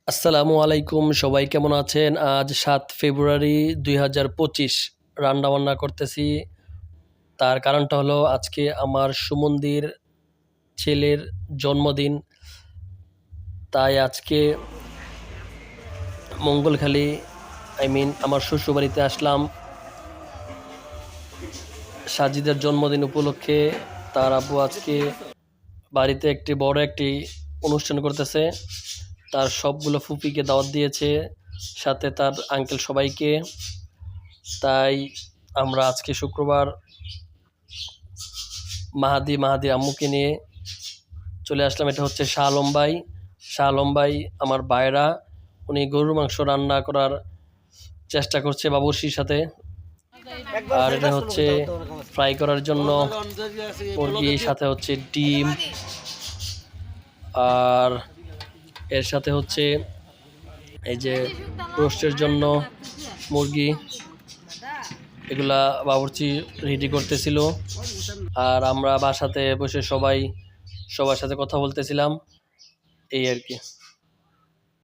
আসসালামু আলাইকুম, সবাই কেমন আছেন? আজ 7 ফেব্রুয়ারি 2025। রান্নাবান্না করতেছি। তার কারণটা হলো আজকে আমার সুমন্দির ছেলের জন্মদিন। তাই আজকে মঙ্গলখালী আমার শ্বশুরবাড়িতে আসলাম সাজিদের জন্মদিন উপলক্ষে। তার আব্বু আজকে বাড়িতে বড় একটি অনুষ্ঠান করতেছে। তার সবগুলো ফুপিকে দাওয়াত দিয়েছে, সাথে তার আঙ্কেল সবাইকে। তাই আমরা আজকে শুক্রবার মাহাদির আম্মুকে নিয়ে চলে আসলাম। এটা হচ্ছে শাহ আলম ভাই আমার ভাইরা। উনি গরুর মাংস রান্না করার চেষ্টা করছে বাবুর্চির সাথে। আর এটা হচ্ছে ফ্রাই করার জন্য মুরগি, সাথে হচ্ছে ডিম, আর এর সাথে হচ্ছে এই যে রোস্টের জন্য মুরগি। এগুলা বাবুর্চি রেডি করতেছিল, আর আমরা বাসাতে বসে সবার সাথে কথা বলতেছিলাম, এই আর কি।